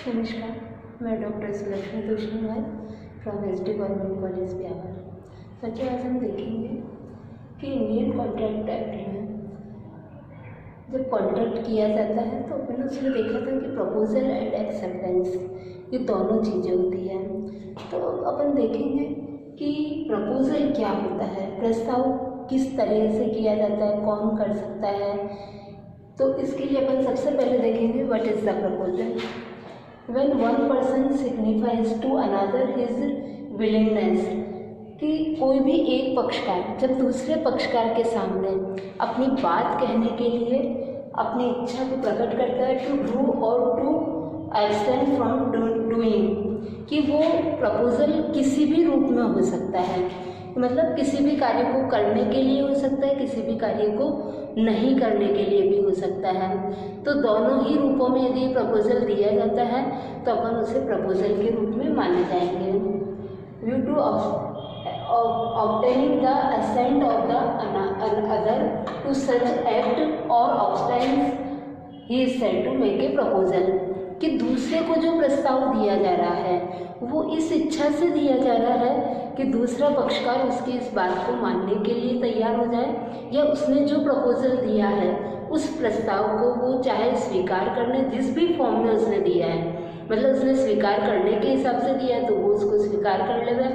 नमस्कार, मैं doctor Sulakshmi Toshniwal from SD government college Beawar. बच्चों, आज हम देखेंगे कि इंडियन कॉन्ट्रैक्ट एक्ट में जब कॉन्ट्रैक्ट किया जाता है तो अपन उसमें देखा था कि प्रपोजल एंड एक्सेप्टेंस ये दोनों चीज़ें होती हैं। तो अपन देखेंगे कि प्रपोजल क्या होता है, प्रस्ताव किस तरह से किया जाता है, कौन कर सकता है। तो इसके लिए अपन सबसे पहले देखेंगे what is the proposal. When one person signifies to another his willingness, कि कोई भी एक पक्षकार जब दूसरे पक्षकार के सामने अपनी बात कहने के लिए अपनी इच्छा को प्रकट करता है टू डू और टू एब्सटेन फ्रॉम डूइंग, कि वो प्रपोजल किसी भी रूप में हो सकता है, मतलब किसी भी कार्य को करने के लिए हो सकता है, किसी भी कार्य को नहीं करने के लिए भी हो सकता है। तो दोनों ही रूपों में यदि प्रपोजल दिया जाता है तो अपन उसे प्रपोजल के रूप में माने जाएंगे। View to obtaining the assent of the other to such act or obtains he is said to make a proposal, कि दूसरे को जो प्रस्ताव दिया जा रहा है वो इस इच्छा से दिया जा रहा है कि दूसरा पक्षकार उसकी इस बात को मानने के लिए तैयार हो जाए, या उसने जो प्रपोजल दिया है उस प्रस्ताव को वो चाहे स्वीकार करने, जिस भी फॉर्म में उसने दिया है, मतलब उसने स्वीकार करने के हिसाब से दिया है तो वो उसको स्वीकार कर लेगा,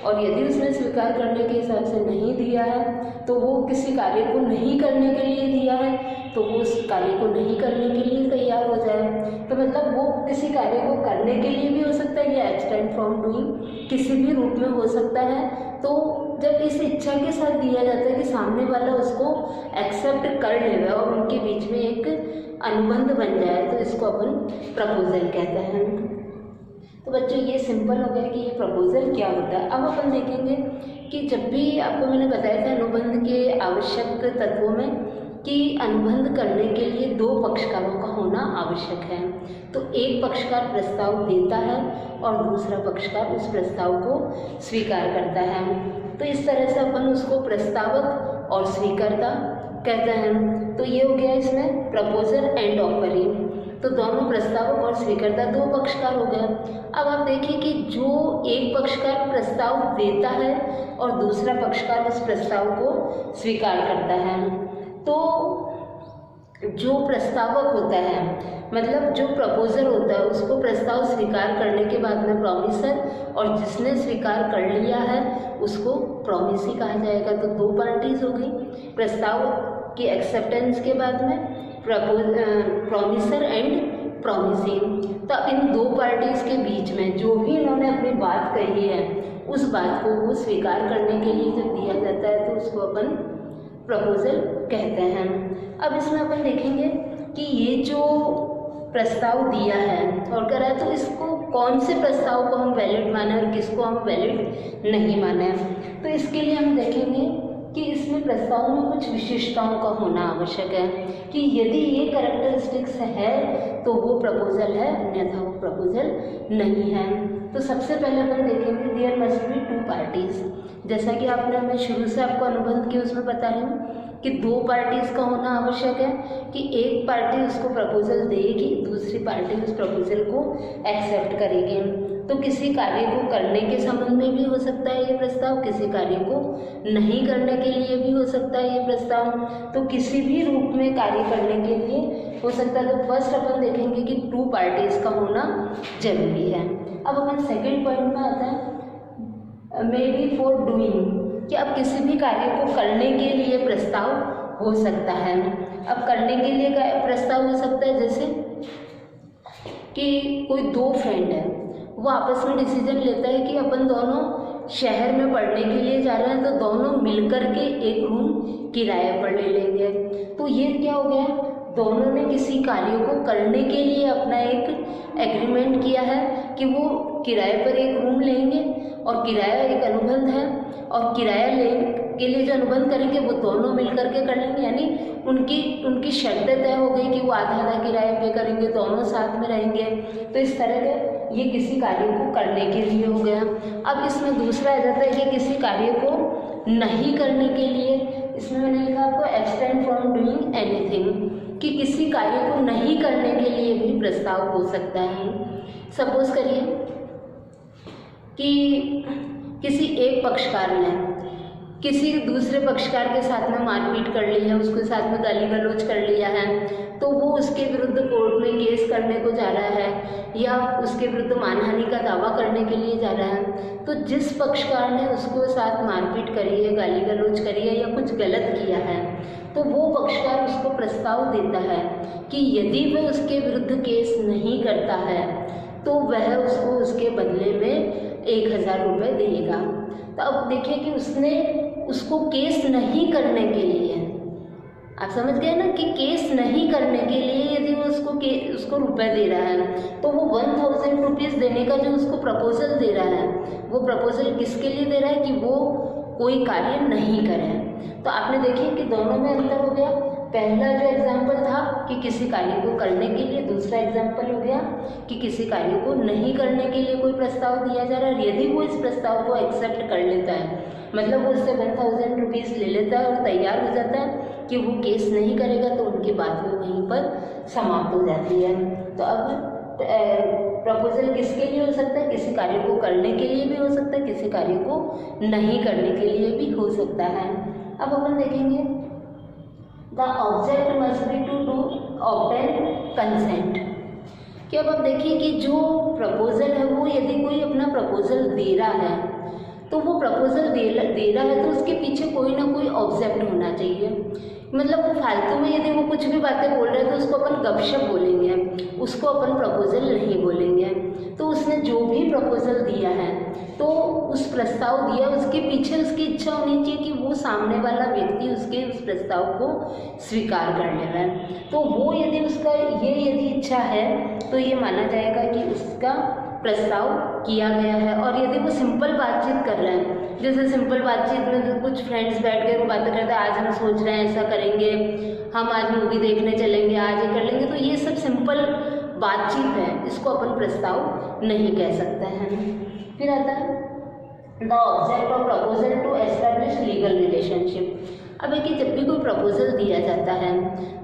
और यदि उसने स्वीकार करने के हिसाब से नहीं दिया है तो वो किसी कार्य को नहीं करने के लिए दिया है तो वो उस कार्य को नहीं करने के लिए तैयार हो जाए। तो मतलब वो किसी कार्य को करने के लिए भी हो सकता है या एब्सटेन फ्रॉम डूइंग, किसी भी रूप में हो सकता है। तो जब इस इच्छा के साथ दिया जाता है कि सामने वाला उसको एक्सेप्ट कर लेगा और उनके बीच में एक अनुबंध बन जाए तो इसको अपन प्रपोजल कहते हैं। तो बच्चों, ये सिंपल हो गया कि ये प्रपोजल क्या होता है। अब अपन देखेंगे कि जब भी आपको मैंने बताया था अनुबंध के आवश्यक तत्वों में कि अनुबंध करने के लिए दो पक्षकारों का होना आवश्यक है। तो एक पक्षकार प्रस्ताव देता है और दूसरा पक्षकार उस प्रस्ताव को स्वीकार करता है। तो इस तरह से अपन उसको प्रस्तावक और स्वीकर्ता कहते हैं। तो ये हो गया इसमें प्रपोजल एंड ऑफरिंग। तो दोनों प्रस्तावक और स्वीकर्ता दो पक्षकार हो गए। अब आप देखिए कि जो एक पक्षकार प्रस्ताव देता है और दूसरा पक्षकार उस प्रस्ताव को स्वीकार करता है, तो जो प्रस्तावक होता है, मतलब जो प्रपोजर होता है, उसको प्रस्ताव स्वीकार करने के बाद में प्रॉमिसर, और जिसने स्वीकार कर लिया है उसको प्रॉमिसी कहा जाएगा। तो दो पार्टीज हो गई, प्रस्ताव की एक्सेप्टेंस के बाद में प्रॉमिसर एंड प्रॉमिसिंग। तो इन दो पार्टीज के बीच में जो भी इन्होंने अपनी बात कही है उस बात को वो स्वीकार करने के लिए जब दिया जाता है तो उसको अपन प्रपोजल कहते हैं। अब इसमें अपन देखेंगे कि ये जो प्रस्ताव दिया है और करा है तो इसको कौन से प्रस्ताव को हम वैलिड माने और किसको हम वैलिड नहीं माने। तो इसके लिए हम देखेंगे कि इसमें प्रस्ताव में कुछ विशेषताओं का होना आवश्यक है, कि यदि ये कैरेक्टरिस्टिक्स है तो वो प्रपोजल है, अन्यथा वो प्रपोजल नहीं है। तो सबसे पहले अपन देखेंगे there must be two parties. जैसा कि आपने, मैं शुरू से आपको अनुबंध की उसमें बता रही हूँ कि दो पार्टीज का होना आवश्यक है, कि एक पार्टी उसको प्रपोजल देगी, दूसरी पार्टी उस प्रपोजल को एक्सेप्ट करेगी। तो किसी कार्य को करने के संबंध में भी हो सकता है ये प्रस्ताव, किसी कार्य को नहीं करने के लिए भी हो सकता है ये प्रस्ताव। तो किसी भी रूप में कार्य करने के लिए हो सकता है। तो फर्स्ट अपन देखेंगे कि टू पार्टीज का होना जरूरी है। अब अपन सेकेंड पॉइंट में आता है मे बी फॉर डूइंग, कि अब किसी भी कार्य को करने के लिए प्रस्ताव हो सकता है। अब करने के लिए प्रस्ताव हो सकता है जैसे कि कोई दो फ्रेंड है, वो आपस में डिसीजन लेता है कि अपन दोनों शहर में पढ़ने के लिए जा रहे हैं, तो दोनों मिलकर के एक रूम किराए पर ले लेंगे। तो ये क्या हो गया, दोनों ने किसी कार्य को करने के लिए अपना एक एग्रीमेंट किया है कि वो किराए पर एक रूम लेंगे, और किराया एक अनुबंध है, और किराया लेने के लिए जो अनुबंध करेंगे वो दोनों मिलकर के कर लेंगे। यानी उनकी शर्तें तय हो गई कि वो आधा आधा किराया पे करेंगे, दोनों साथ में रहेंगे। तो इस तरह के ये किसी कार्य को करने के लिए हो गया। अब इसमें दूसरा आ जाता है कि किसी कार्य को नहीं करने के लिए, इसमें मैंने लिखा आपको एब्सटेन फ्रॉम डूइंग एनीथिंग, कि किसी कार्य को नहीं करने के लिए भी प्रस्ताव हो सकता है। सपोज करिए कि किसी एक पक्षकार ने किसी दूसरे पक्षकार के साथ में मारपीट कर ली है, उसके साथ में गाली गलौज कर लिया है, तो वो उसके विरुद्ध कोर्ट में केस करने को जा रहा है या उसके विरुद्ध मानहानि का दावा करने के लिए जा रहा है। तो जिस पक्षकार ने उसको साथ मारपीट करी है, गाली गलौज करी है या कुछ गलत किया है, तो वो पक्षकार उसको प्रस्ताव देता है कि यदि वह उसके विरुद्ध केस नहीं करता है तो वह उसको उसके बदले में 1000 रुपये देगा। तो अब देखिए कि उसने उसको केस नहीं करने के लिए, आप समझ गए ना कि केस नहीं करने के लिए यदि वो उसको रुपए दे रहा है, तो वो 1000 रुपीज़ देने का जो उसको प्रपोजल दे रहा है, वो प्रपोजल किसके लिए दे रहा है कि वो कोई कार्य नहीं करे। तो आपने देखिए कि दोनों में अंतर हो गया। पहला जो एग्जाम्पल था कि किसी कार्य को करने के लिए, दूसरा एग्जाम्पल हो गया कि किसी कार्य को नहीं करने के लिए कोई प्रस्ताव दिया जा रहा है। यदि वो इस प्रस्ताव को एक्सेप्ट कर लेता है, मतलब वो उससे 1000 रुपीज़ ले लेता है और तैयार हो जाता है कि वो केस नहीं करेगा, तो उनकी बात में वहीं पर समाप्त हो जाती है। तो अब प्रपोजल किसके लिए हो सकता है? किसी कार्य को करने के लिए भी हो सकता है, किसी कार्य को नहीं करने के लिए भी हो सकता है। अब अपन देखेंगे the object must be to do obtain consent, कि अब आप देखिए कि जो प्रपोजल है वो यदि कोई अपना प्रपोजल दे रहा है, तो वो प्रपोजल दे रहा है तो उसके पीछे कोई ना कोई ऑब्जेक्ट होना चाहिए। मतलब वो फालतू में यदि वो कुछ भी बातें बोल रहे हैं तो उसको अपन गपशप बोलेंगे, उसको अपन प्रपोजल नहीं बोलेंगे। तो उसने जो भी प्रपोजल दिया है, तो उस प्रस्ताव दिया उसके पीछे उसकी इच्छा होनी चाहिए कि वो सामने वाला व्यक्ति उसके उस प्रस्ताव को स्वीकार कर ले रहा है। तो वो यदि उसका यदि इच्छा है तो ये माना जाएगा कि उसका प्रस्ताव किया गया है। और यदि वो सिंपल बातचीत कर रहे हैं, जैसे सिंपल बातचीत में तो कुछ फ्रेंड्स बैठ के वो बातें करते हैं, आज हम सोच रहे हैं ऐसा करेंगे, हम आज मूवी देखने चलेंगे, आज ये कर लेंगे, तो ये सब सिंपल बातचीत है, इसको अपन प्रस्ताव नहीं कह सकते हैं। फिर आता है the object of proposal to establish legal relationship. अब है कि जब भी कोई प्रपोजल दिया जाता है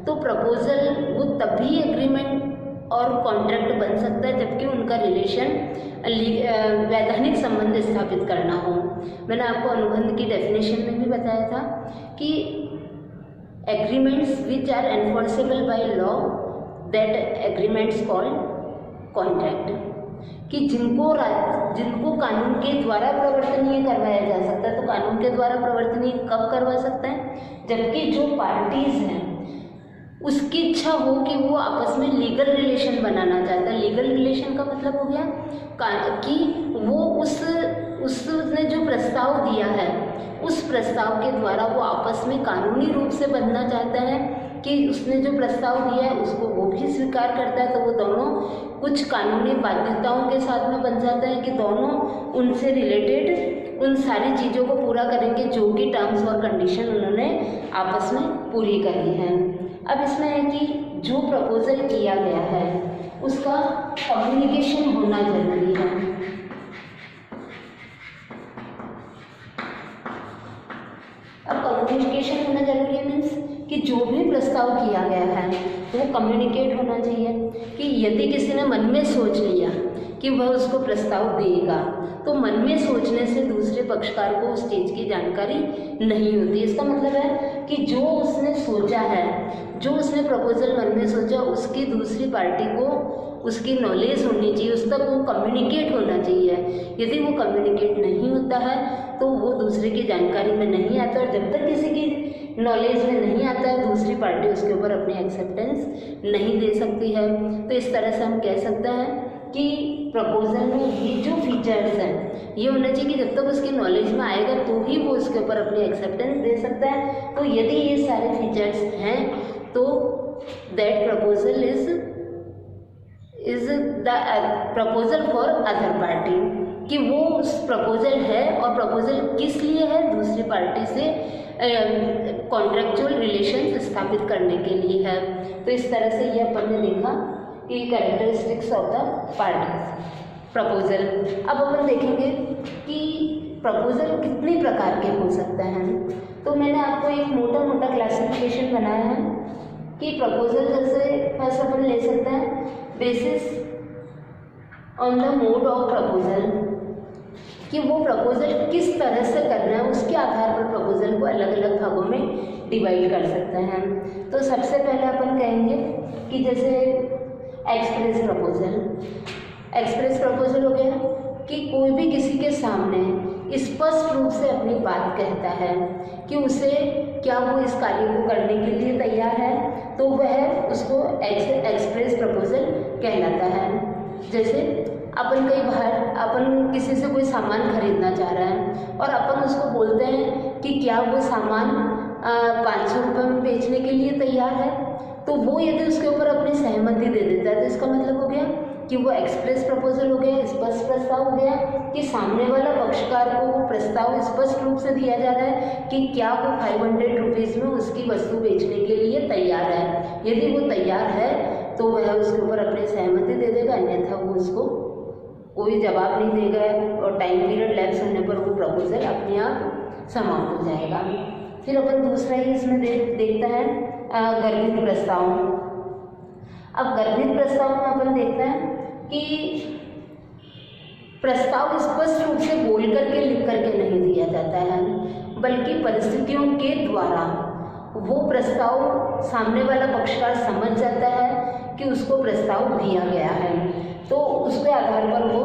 तो प्रपोजल वो तभी एग्रीमेंट और कॉन्ट्रैक्ट बन सकता है जबकि उनका रिलेशन वैधानिक संबंध स्थापित करना हो। मैंने आपको अनुबंध की डेफिनेशन में भी बताया था कि agreements which are enforceable by law, that agreements called contract, कि जिनको कानून के द्वारा प्रवर्तनीय करवाया जा सकता है। तो कानून के द्वारा प्रवर्तनीय कब करवा सकता है? जबकि जो पार्टीज हैं उसकी इच्छा हो कि वो आपस में लीगल रिलेशन बनाना चाहता है। लीगल रिलेशन का मतलब हो गया कि वो उसने जो प्रस्ताव दिया है उस प्रस्ताव के द्वारा वो आपस में कानूनी रूप से बनना चाहता है कि उसने जो प्रस्ताव दिया है उसको वो भी स्वीकार करता है। तो वो दोनों कुछ कानूनी बाध्यताओं के साथ में बन जाता है कि दोनों उनसे रिलेटेड उन सारी चीज़ों को पूरा करेंगे जो कि टर्म्स और कंडीशन उन्होंने आपस में पूरी करी है। अब इसमें है कि जो प्रपोजल किया गया है उसका कम्युनिकेशन होना जरूरी है। अब कम्युनिकेशन होना जरूरी है मीन्स कि जो भी प्रस्ताव किया गया है वो कम्युनिकेट होना चाहिए। कि यदि किसी ने मन में सोच लिया कि वह उसको प्रस्ताव देगा, तो मन में सोचने से दूसरे पक्षकार को उस चीज़ की जानकारी नहीं होती। इसका मतलब है कि जो उसने सोचा है, जो उसने प्रपोजल मन में सोचा, उसकी दूसरी पार्टी को उसकी नॉलेज होनी चाहिए, उस तक वो कम्युनिकेट होना चाहिए। यदि वो कम्युनिकेट नहीं होता है तो वो दूसरे की जानकारी में नहीं आता, और जब तक किसी की नॉलेज में नहीं आता है दूसरी पार्टी उसके ऊपर अपनी एक्सेप्टेंस नहीं दे सकती है। तो इस तरह से हम कह सकते हैं कि प्रपोजल में ये जो फीचर्स हैं ये होना चाहिए कि जब तक उसकी नॉलेज में आएगा तो ही वो उसके ऊपर अपनी एक्सेप्टेंस दे सकता है। तो यदि ये सारे फीचर्स हैं तो that proposal is the proposal for other party, कि वो उस प्रपोजल है और प्रपोजल किस लिए है? दूसरी पार्टी से कॉन्ट्रेक्चुअल रिलेशन स्थापित करने के लिए है। तो इस तरह से ये अपन ने देखा कि characteristics of the parties proposal. अब अपन देखेंगे कि प्रपोजल कितने प्रकार के हो सकते हैं। तो मैंने आपको एक मोटा क्लासिफिकेशन बनाया है कि प्रपोजल जैसे फर्स्ट अपन ले सकते हैं basis on the mode of proposal, कि वो प्रपोजल किस तरह से करना है उसके आधार पर प्रपोजल को अलग अलग भागों में डिवाइड कर सकते हैं। तो सबसे पहले अपन कहेंगे कि जैसे एक्सप्रेस प्रपोजल। एक्सप्रेस प्रपोजल हो गया कि कोई भी किसी के सामने स्पष्ट रूप से अपनी बात कहता है कि उसे क्या वो इस कार्य को करने के लिए तैयार है, तो वह उसको एक्सप्रेस प्रपोजल कहलाता है। जैसे अपन कई बार अपन किसी से कोई सामान खरीदना चाह रहा है और अपन उसको बोलते हैं कि क्या वो सामान 500 रुपये में बेचने के लिए तैयार है, तो वो यदि उसके ऊपर अपनी सहमति दे देता है तो इसका मतलब हो गया कि वो एक्सप्रेस प्रपोजल हो गया, स्पष्ट प्रस्ताव हो गया कि सामने वाला पक्षकार को वो प्रस्ताव स्पष्ट रूप से दिया जा रहा है कि क्या वो 500 रुपीज़ में उसकी वस्तु बेचने के लिए तैयार है। यदि वो तैयार है तो वह उसके ऊपर अपनी सहमति दे देगा, अन्यथा वो उसको कोई जवाब नहीं देगा और टाइम पीरियड लैप्स होने पर वो प्रपोजल अपने आप समाप्त हो जाएगा। फिर अपन दूसरा ही इसमें देखता है गर्भित प्रस्ताव। अब गर्भित प्रस्ताव में अपन देखते हैं कि प्रस्ताव स्पष्ट रूप से बोल करके लिख करके नहीं दिया जाता है, बल्कि परिस्थितियों के द्वारा वो प्रस्ताव सामने वाला पक्षकार समझ जाता है कि उसको प्रस्ताव दिया गया है, तो उसके आधार पर वो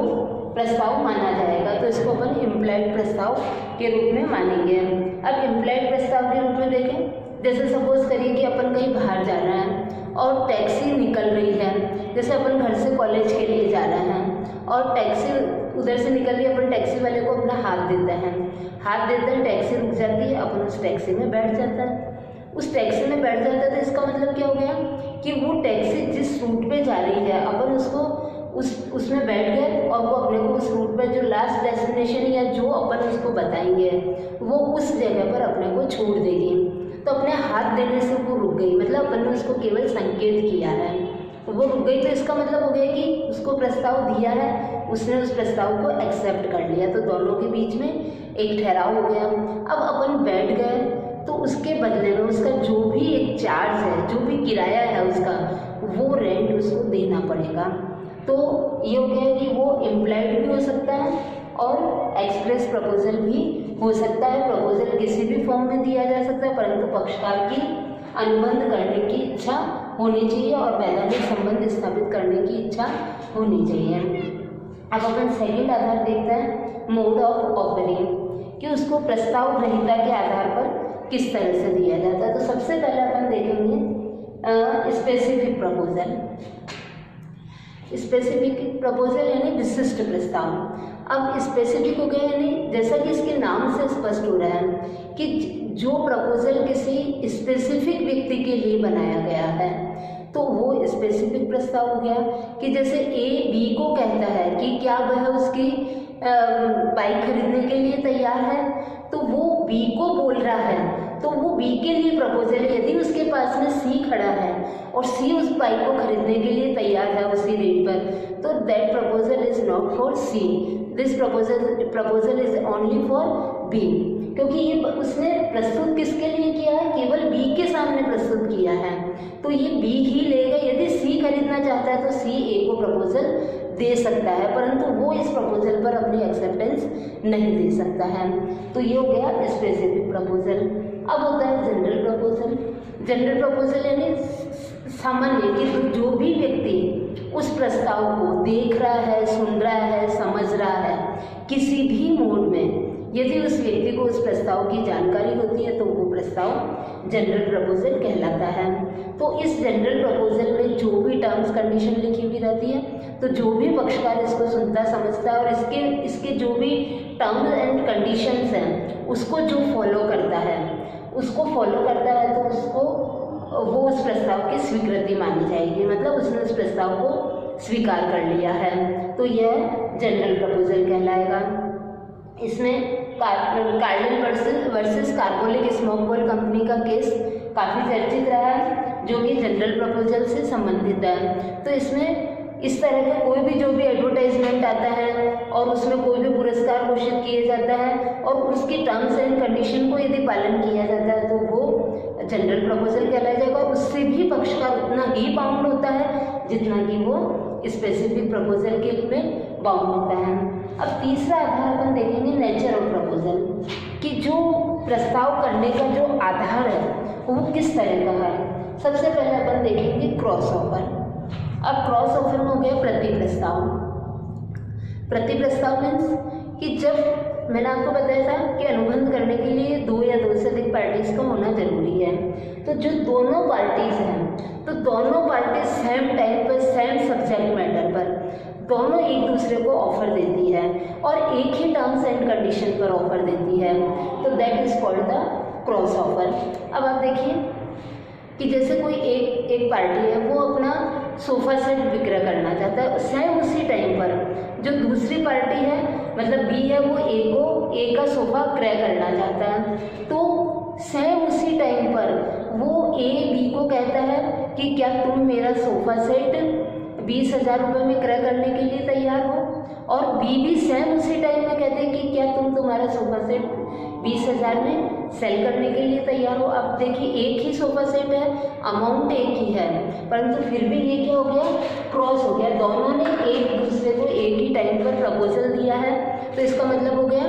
प्रस्ताव माना जाएगा। तो इसको अपन इम्प्लाइड प्रस्ताव के रूप में मानेंगे। अब इम्प्लाइड प्रस्ताव के रूप में देखें, जैसे सपोज करिए कि अपन कहीं बाहर जा रहे हैं और टैक्सी निकल रही है, जैसे अपन घर से कॉलेज के लिए जा रहे हैं और टैक्सी उधर से निकल रही है, अपन टैक्सी वाले को अपना हाथ देते हैं, टैक्सी रुक जाती है, अपन उस टैक्सी में बैठ जाता है। उस टैक्सी में बैठ जाता है तो इसका मतलब क्या हो गया कि वो टैक्सी जिस रूट पे जा रही है अपन उसको उसमें बैठ गए और वो अपने को उस रूट पर जो लास्ट डेस्टिनेशन या जो अपन उसको बताएंगे वो उस जगह पर अपने को छोड़ देगी। तो अपने हाथ देने से वो रुक गई, मतलब अपन ने उसको केवल संकेत किया है, वो रुक गई। तो इसका मतलब हो गया कि उसको प्रस्ताव दिया है, उसने उस प्रस्ताव को एक्सेप्ट कर लिया, तो दोनों के बीच में एक ठहराव हो गया। अब अपन बैठ गए तो उसके बदले में उसका जो भी एक चार्ज है, जो भी किराया है उसका, वो रेंट उसको देना पड़ेगा। तो ये हो गया कि वो इम्प्लाइड भी हो सकता है और एक्सप्रेस प्रपोजल भी हो सकता है। प्रपोजल किसी भी फॉर्म में दिया जा सकता है, परंतु पक्षकार की अनुबंध करने की इच्छा होनी चाहिए और वैधानिक संबंध स्थापित करने की इच्छा होनी चाहिए। अब अपन सेकंड आधार देखते हैं मोड ऑफ ऑफरिंग, कि उसको प्रस्ताव ग्रहीता के आधार पर किस तरह से दिया जाता है। तो सबसे पहले अपन देखेंगे स्पेसिफिक प्रपोजल। स्पेसिफिक प्रपोजल यानी विशिष्ट प्रस्ताव। अब स्पेसिफिक हो गया यानी जैसा कि इसके नाम से स्पष्ट हो रहा है कि जो प्रपोजल किसी स्पेसिफिक व्यक्ति के लिए बनाया गया है, तो वो स्पेसिफिक प्रस्ताव हो गया। कि जैसे ए बी को कहता है कि क्या वह उसकी बाइक खरीदने के लिए तैयार है, तो वो बी को बोल रहा है तो वो बी के लिए प्रपोजल है। यदि उसके पास में सी खड़ा है और सी उस बाइक को खरीदने के लिए तैयार है उसी रेट पर, तो that proposal is not for C, this proposal is only for B. क्योंकि ये उसने प्रस्तुत किसके लिए किया है, केवल बी के सामने प्रस्तुत किया है, तो ये बी ही लेगा। यदि सी खरीदना चाहता है तो सी ए को प्रपोजल दे सकता है, परंतु वो इस प्रपोजल पर अपनी एक्सेप्टेंस नहीं दे सकता है। तो ये हो गया स्पेसिफिक प्रपोजल। अब होता है जनरल प्रपोजल। जनरल प्रपोजल यानी सामान्य, कि जो भी व्यक्ति उस प्रस्ताव को देख रहा है, सुन रहा है, समझ रहा है, किसी भी मोड में यदि उस व्यक्ति को उस प्रस्ताव की जानकारी होती है तो वो प्रस्ताव जनरल प्रपोजल कहलाता है। तो इस जनरल प्रपोजल में जो भी टर्म्स कंडीशन लिखी हुई रहती है, तो जो भी पक्षकार इसको सुनता समझता है और इसके जो भी टर्म्स एंड कंडीशंस हैं उसको जो फॉलो करता है तो उसको वो उस प्रस्ताव की स्वीकृति मानी जाएगी, मतलब उसने उस प्रस्ताव को स्वीकार कर लिया है, तो यह जनरल प्रपोजल कहलाएगा। इसमें cardinal versus carbolic smoke ball company का केस काफ़ी चर्चित रहा है, जो कि जनरल प्रपोजल से संबंधित है। तो इसमें इस तरह का कोई भी जो भी एडवर्टाइजमेंट आता है और उसमें कोई भी पुरस्कार घोषित किया जाता है और उसकी टर्म्स एंड कंडीशन को यदि पालन किया जाता है तो वो जनरल प्रपोजल कहलाया जाएगा। उससे भी पक्षकार उतना ही बाउंड होता है जितना कि वो स्पेसिफिक प्रपोजल के में बाउंड होता है। अब तीसरा आधार अपन देखेंगे नेचर ऑफ प्रपोजल, कि जो प्रस्ताव करने का जो आधार है वो किस तरह का है। सबसे पहले अपन देखेंगे क्रॉस ऑफर। अब क्रॉस ऑफर में हो गया प्रति प्रस्ताव। प्रति प्रस्ताव मीन्स कि जब मैंने आपको बताया था कि अनुबंध करने के लिए 2 या 2 से अधिक पार्टीज का होना जरूरी है, तो जो दोनों पार्टीज हैं तो दोनों पार्टी सेम टाइम पर सेम सब्जेक्ट मैटर पर दोनों एक दूसरे को ऑफर देती है और एक ही टर्म्स एंड कंडीशन पर ऑफर देती है, तो that is called the cross offer. अब आप देखिए कि जैसे कोई एक पार्टी है वो अपना सोफ़ा सेट विक्रय करना चाहता है, सेम उसी टाइम पर जो दूसरी पार्टी है मतलब बी है वो ए का सोफ़ा क्रय करना चाहता है, तो सेम उसी टाइम पर वो ए बी को कहता है कि क्या तुम मेरा सोफ़ा सेट 20,000 रुपये में क्रय करने के लिए तैयार हो, और बी भी सेम उसी टाइम में कहते हैं कि क्या तुम तुम्हारा सोफ़ा सेट 20,000 में सेल करने के लिए तैयार हो। अब देखिए एक ही सोफ़ा सेट है, अमाउंट एक ही है, परंतु फिर भी ये क्या हो गया, क्रॉस हो गया। दोनों ने एक दूसरे को एक ही टाइम पर प्रपोजल दिया है, तो इसका मतलब हो गया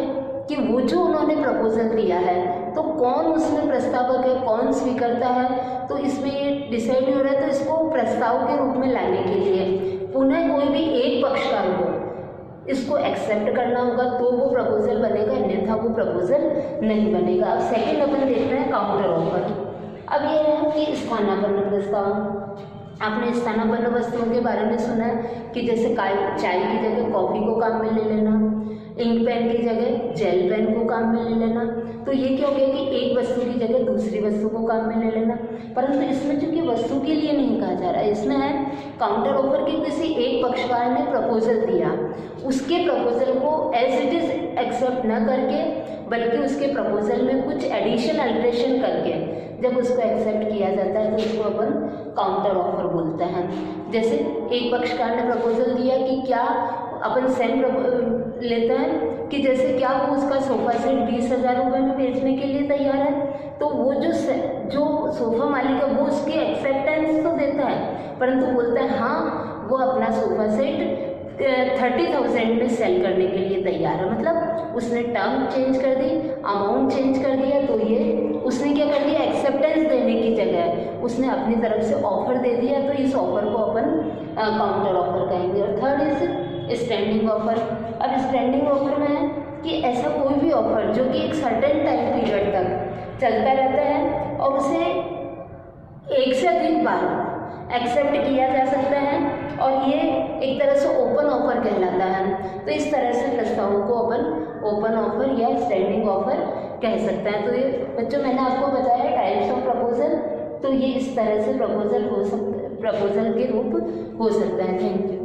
कि वो जो उन्होंने प्रपोजल दिया है तो कौन उसमें प्रस्तावक है, कौन स्वीकर्ता है, तो इसमें ये डिसाइड नहीं हो रहा है। तो इसको प्रस्ताव के रूप में लाने के लिए पुनः कोई भी एक पक्षकार को इसको एक्सेप्ट करना होगा तो वो प्रपोजल बनेगा, अन्यथा वो प्रपोजल नहीं बनेगा। अब सेकंड अपन देख रहे हैं काउंटर ऑफर। अब ये है कि स्थानापन्न प्रस्ताव। आपने स्थानापन्न वस्तुओं के बारे में सुना है कि जैसे चाय की जगह कॉफ़ी को काम में ले लेना, इंक पेन की जगह जेल पेन को काम में ले लेना, तो ये क्या हो गया कि एक वस्तु की जगह दूसरी वस्तु को काम में ले लेना। परंतु इसमें चूंकि वस्तु के लिए नहीं कहा जा रहा है, इसमें है काउंटर ऑफर की किसी एक पक्षकार ने प्रपोजल दिया, उसके प्रपोजल को एज इट इज एक्सेप्ट न करके बल्कि उसके प्रपोजल में कुछ एडिशन अल्ट्रेशन करके जब उसको एक्सेप्ट किया जाता है तो उसको अपन काउंटर ऑफर बोलते हैं। जैसे एक पक्षकार ने प्रपोजल दिया कि क्या अपन सेम लेते हैं कि जैसे क्या वो उसका सोफ़ा सेट 20,000 रुपये में बेचने के लिए तैयार है, तो वो जो सोफ़ा मालिक है वो उसकी एक्सेप्टेंस तो देता है परंतु बोलता है हाँ वो अपना सोफ़ा सेट 30,000 में सेल करने के लिए तैयार है। मतलब उसने टर्म चेंज कर दी, अमाउंट चेंज कर दिया, तो ये उसने क्या कर दिया, एक्सेप्टेंस देने की जगह उसने अपनी तरफ से ऑफर दे दिया, तो इस ऑफर को अपन काउंटर ऑफर कहेंगे। और थर्ड इज स्टैंडिंग ऑफर। अब स्टैंडिंग ऑफर में है कि ऐसा कोई भी ऑफर जो कि एक सर्टेन टाइम पीरियड तक चलता रहता है और उसे एक से अधिक बार एक्सेप्ट किया जा सकता है और ये एक तरह से ओपन ऑफर कहलाता है। तो इस तरह से प्रस्तावों को अपन ओपन ऑफर या स्टैंडिंग ऑफर कह सकते हैं। तो ये बच्चों मैंने आपको बताया टाइप्स ऑफ प्रपोजल, तो ये इस तरह से प्रपोजल के रूप हो सकता है। Thank you.